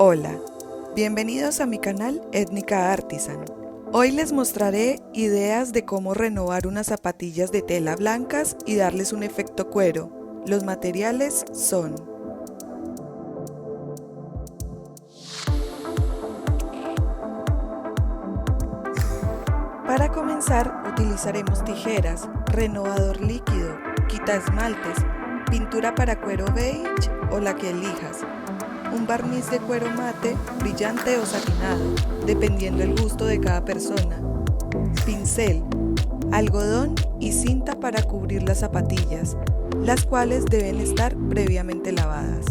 Hola, bienvenidos a mi canal Étnica Artisan. Hoy les mostraré ideas de cómo renovar unas zapatillas de tela blancas y darles un efecto cuero. Los materiales son: para comenzar utilizaremos tijeras, renovador líquido, quita esmaltes, pintura para cuero beige o la que elijas, un barniz de cuero mate, brillante o satinado, dependiendo el gusto de cada persona, pincel, algodón y cinta para cubrir las zapatillas, las cuales deben estar previamente lavadas.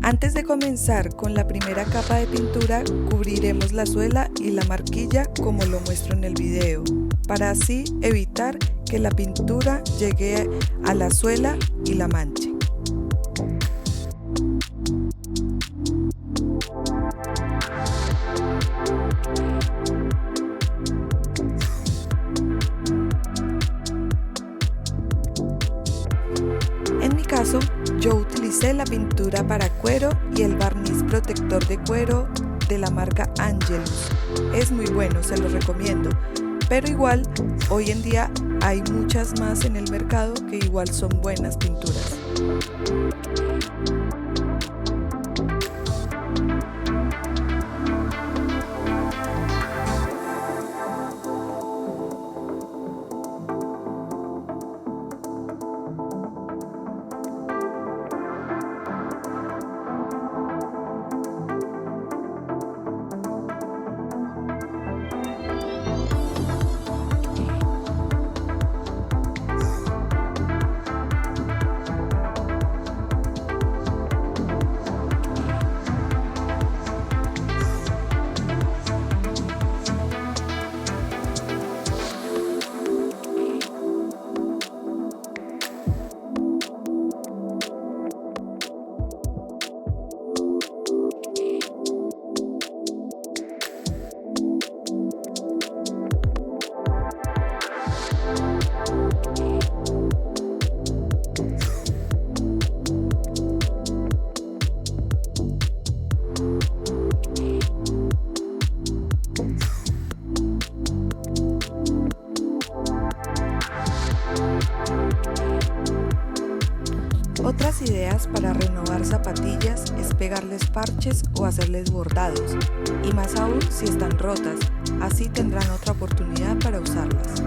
Antes de comenzar con la primera capa de pintura, cubriremos la suela y la marquilla como lo muestro en el video, para así evitar que la pintura llegue a la suela y la manche. En mi caso, yo utilicé la pintura para cuero y el barniz protector de cuero de la marca Angelus. Es muy bueno, se lo recomiendo, pero igual hoy en día hay muchas más en el mercado que igual son buenas pinturas. Otras ideas para renovar zapatillas es pegarles parches o hacerles bordados, y más aún si están rotas, así tendrán otra oportunidad para usarlas.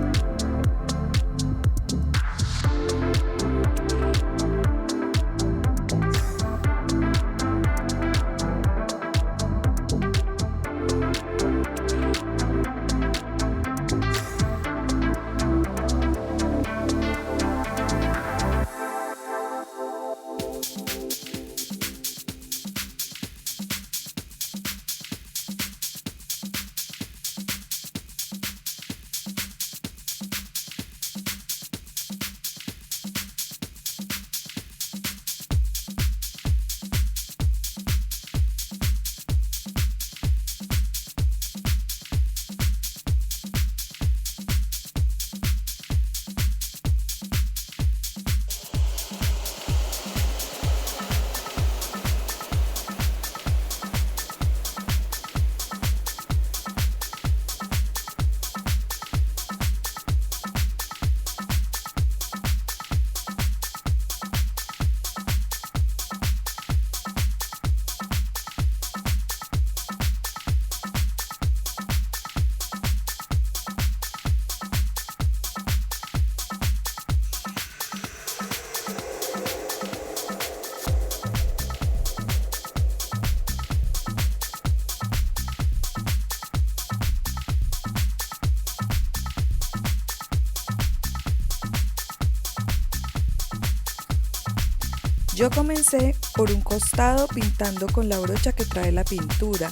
Yo comencé por un costado pintando con la brocha que trae la pintura.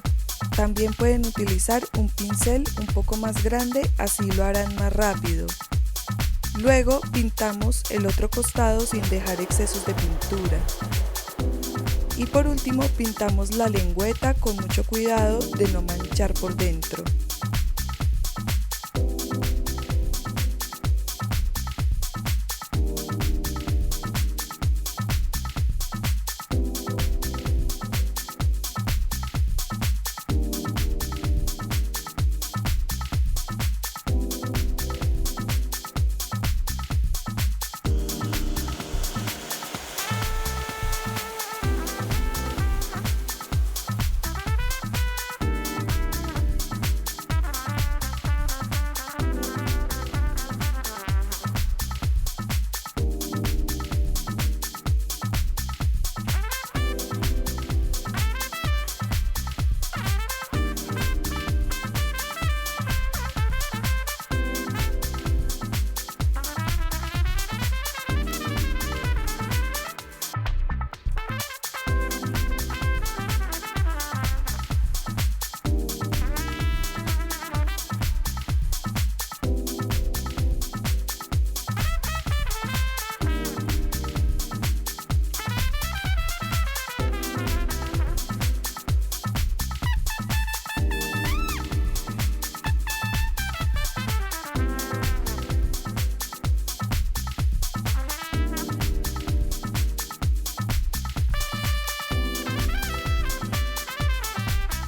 También pueden utilizar un pincel un poco más grande, así lo harán más rápido. Luego pintamos el otro costado sin dejar excesos de pintura. Y por último pintamos la lengüeta con mucho cuidado de no manchar por dentro.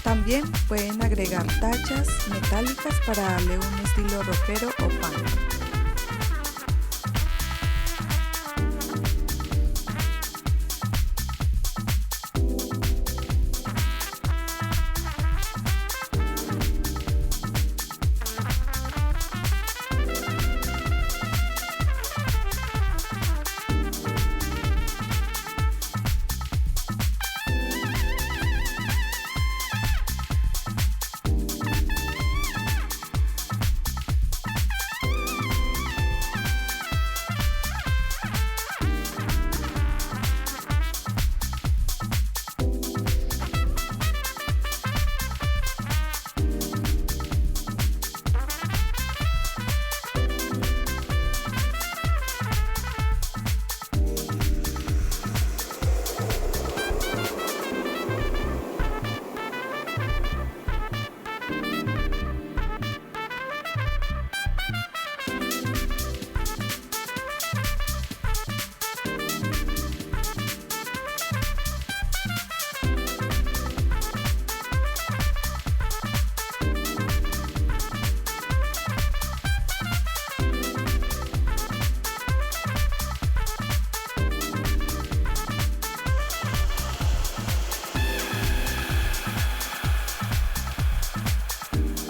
También pueden agregar tachas metálicas para darle un estilo rockero o punk.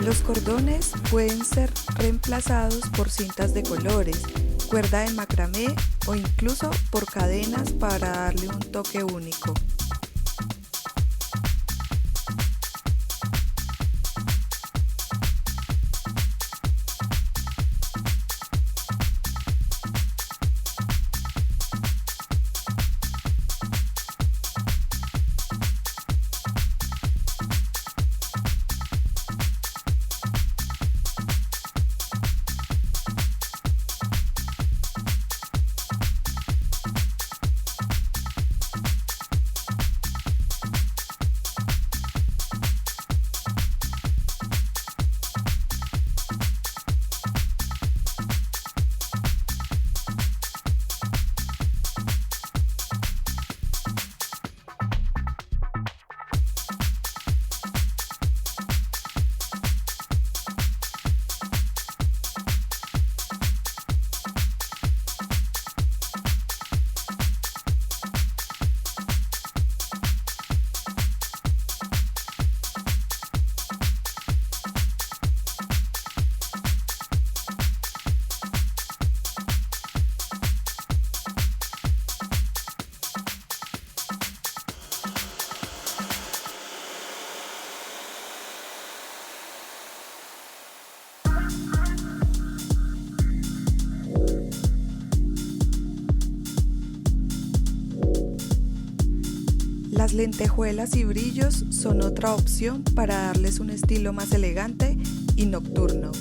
Los cordones pueden ser reemplazados por cintas de colores, cuerda de macramé o incluso por cadenas para darle un toque único. Las lentejuelas y brillos son otra opción para darles un estilo más elegante y nocturno.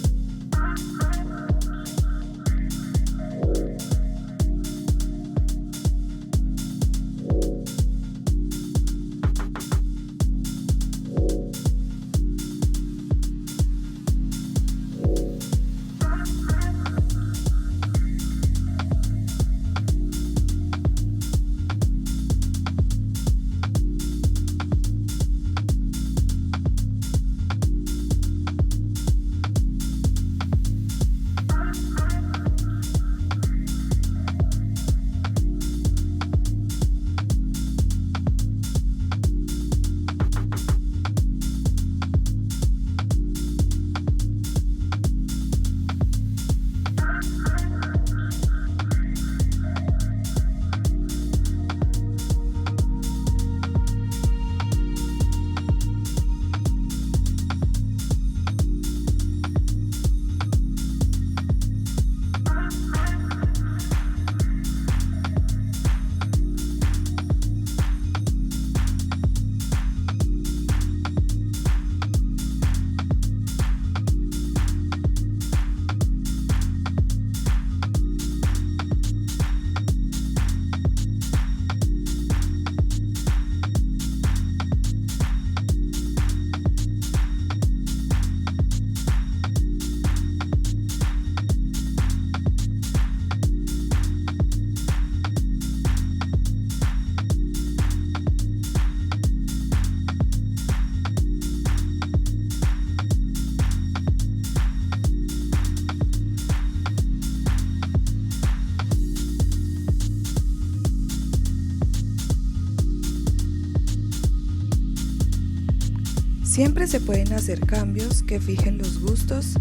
Siempre se pueden hacer cambios que fijen los gustos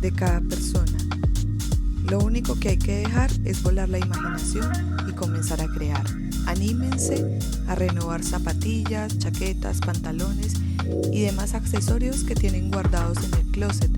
de cada persona. Lo único que hay que dejar es volar la imaginación y comenzar a crear. Anímense a renovar zapatillas, chaquetas, pantalones y demás accesorios que tienen guardados en el closet.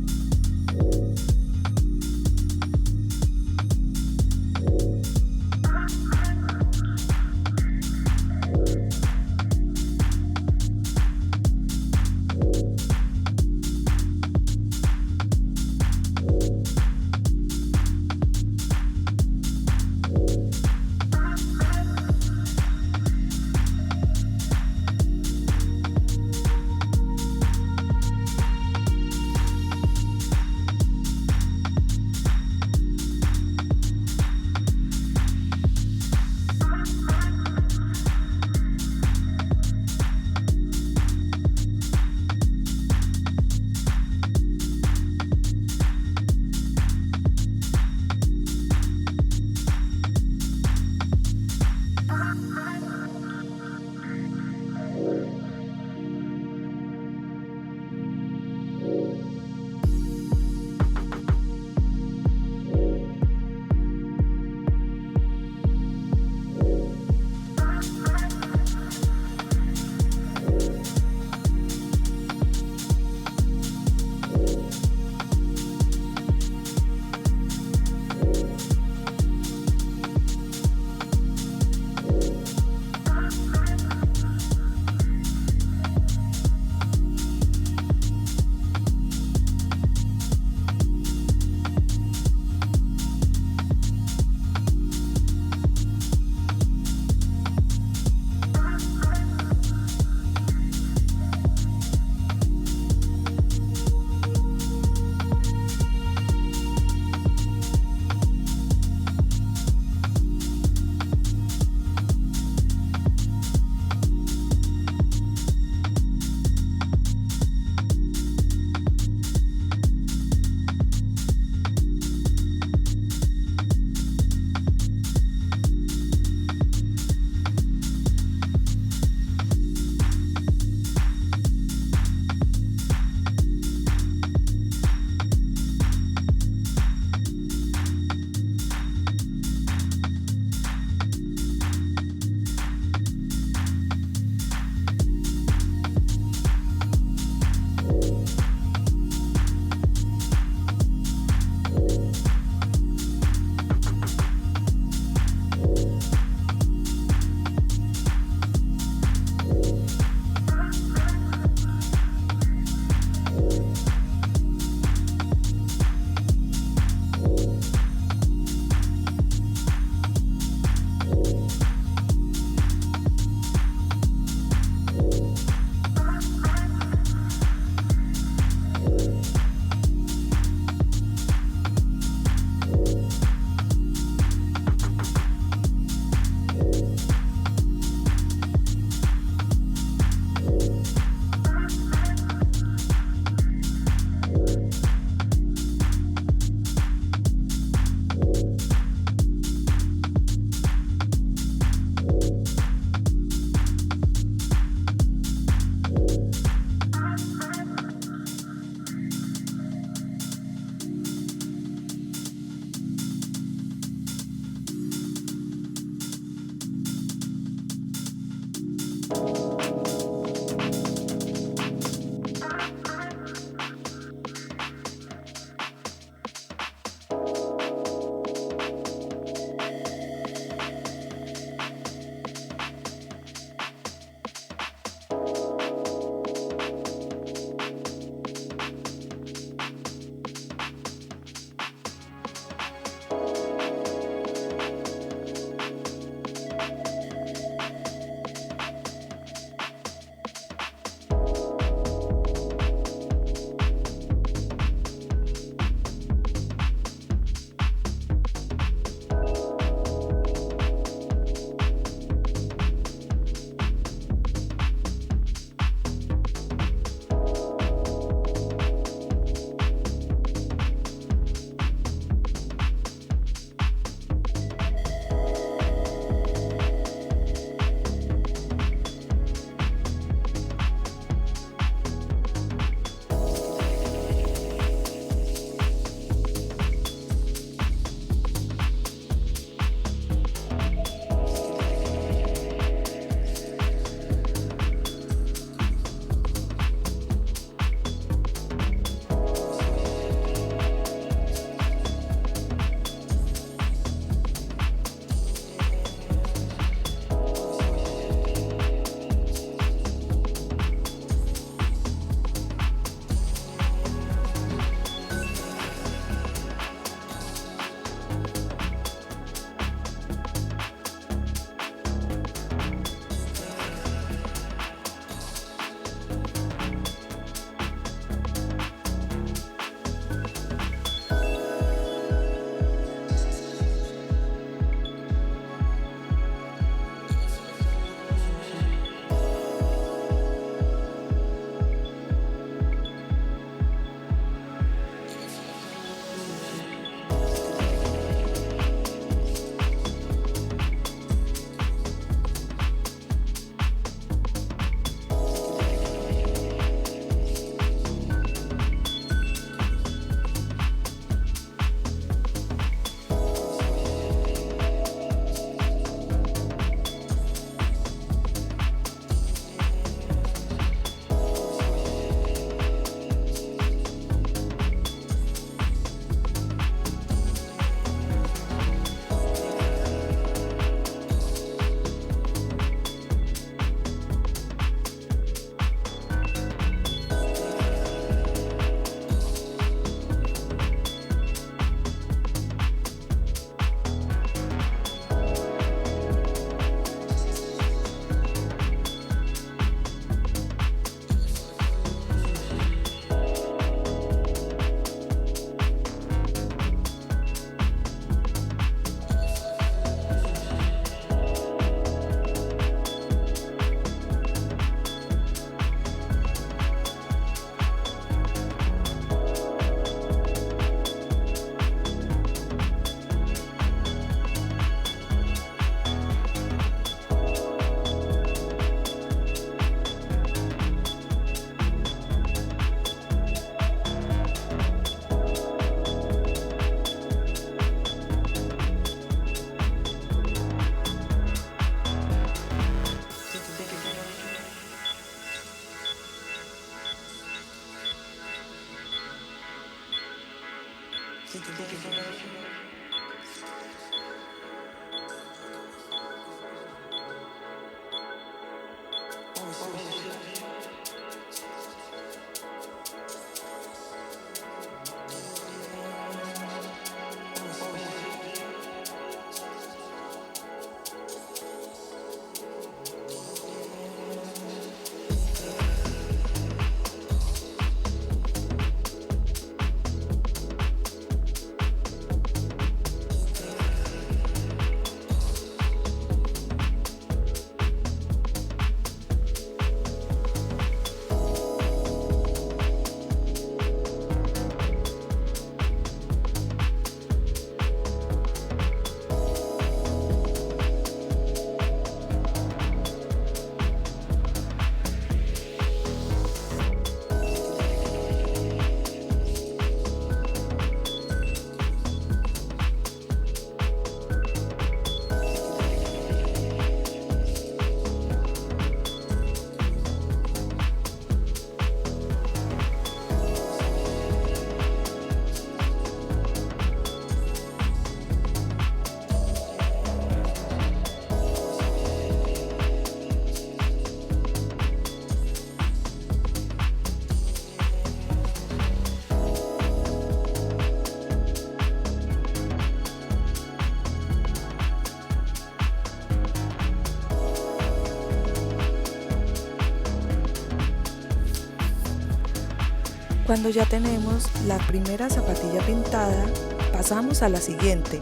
Cuando ya tenemos la primera zapatilla pintada, pasamos a la siguiente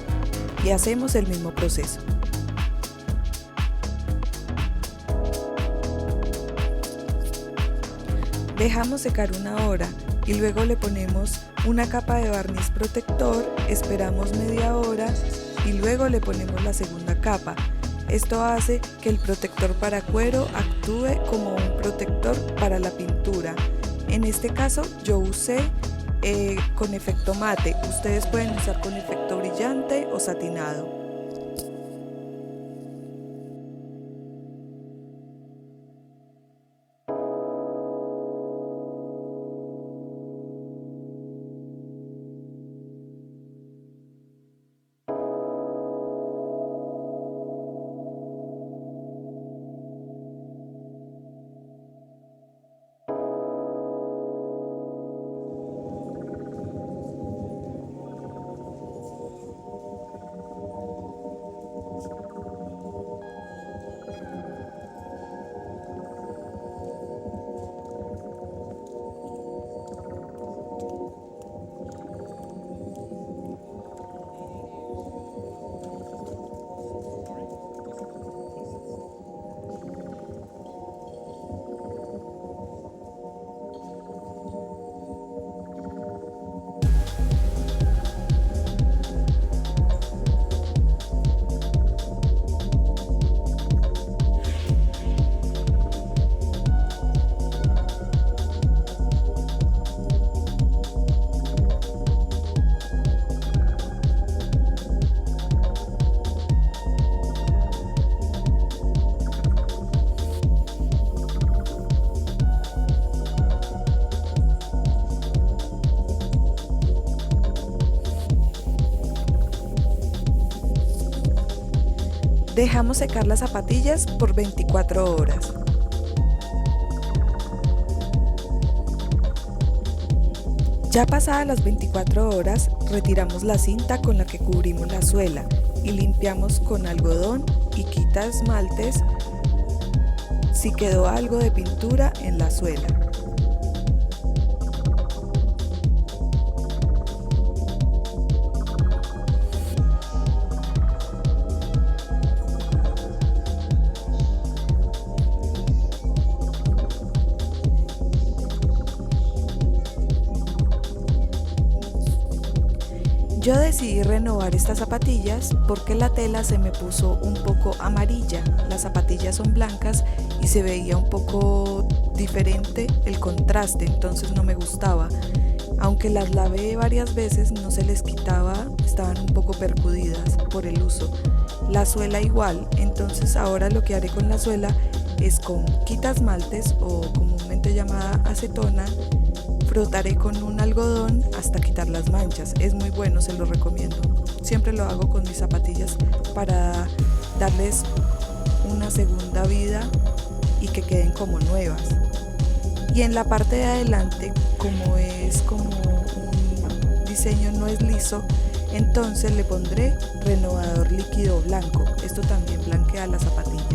y hacemos el mismo proceso. Dejamos secar 1 hora y luego le ponemos una capa de barniz protector, esperamos media hora y luego le ponemos la segunda capa. Esto hace que el protector para cuero actúe como un protector para la pintura. En este caso yo usé con efecto mate, ustedes pueden usar con efecto brillante o satinado. Dejamos secar las zapatillas por 24 horas. Ya pasadas las 24 horas, retiramos la cinta con la que cubrimos la suela y limpiamos con algodón y quita esmaltes si quedó algo de pintura en la suela. Yo decidí renovar estas zapatillas porque la tela se me puso un poco amarilla. Las zapatillas son blancas y se veía un poco diferente el contraste, entonces no me gustaba. Aunque las lavé varias veces, no se les quitaba, estaban un poco percudidas por el uso. La suela igual, entonces ahora lo que haré con la suela es con quita esmaltes o comúnmente llamada acetona, Frotaré con un algodón hasta quitar las manchas. Es muy bueno, se lo recomiendo. Siempre lo hago con mis zapatillas para darles una segunda vida y que queden como nuevas. Y en la parte de adelante, como es como un diseño no es liso, entonces le pondré renovador líquido blanco. Esto también blanquea las zapatillas.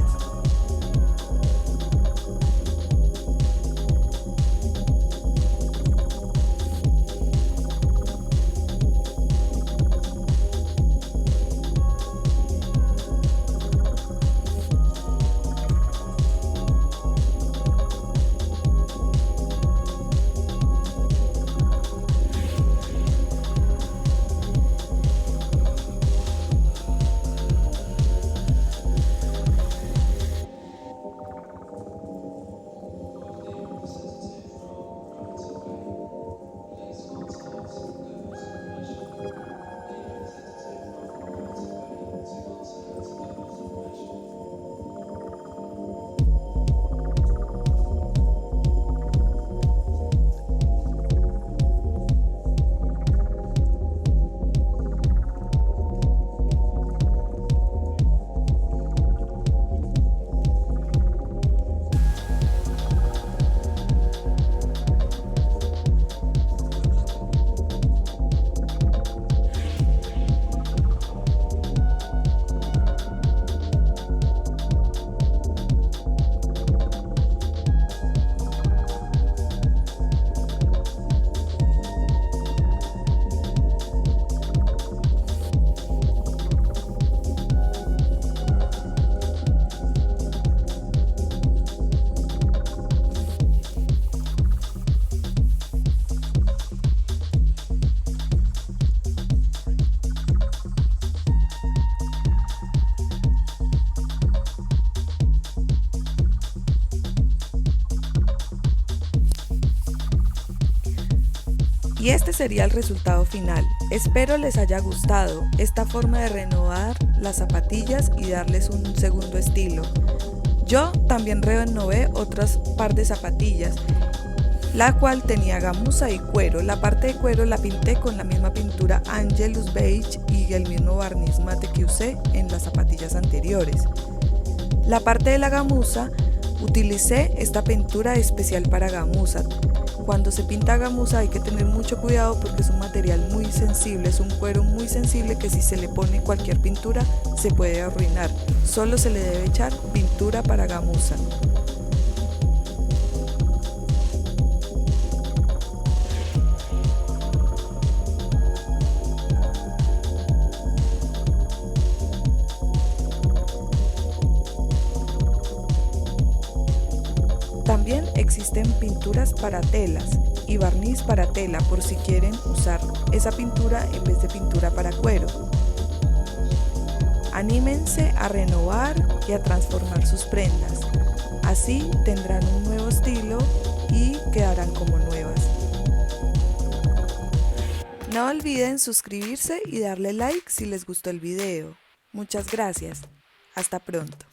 Y este sería el resultado final. Espero les haya gustado esta forma de renovar las zapatillas y darles un segundo estilo. Yo también renové otras par de zapatillas, la cual tenía gamuza y cuero. La parte de cuero la pinté con la misma pintura Angelus Beige y el mismo barniz mate que usé en las zapatillas anteriores. La parte de la gamuza utilicé esta pintura especial para gamuza. Cuando se pinta gamuza hay que tener mucho cuidado porque es un material muy sensible, es un cuero muy sensible que si se le pone cualquier pintura se puede arruinar. Solo se le debe echar pintura para gamuza. También existen pinturas para telas y barniz para tela por si quieren usar esa pintura en vez de pintura para cuero. Anímense a renovar y a transformar sus prendas. Así tendrán un nuevo estilo y quedarán como nuevas. No olviden suscribirse y darle like si les gustó el video. Muchas gracias. Hasta pronto.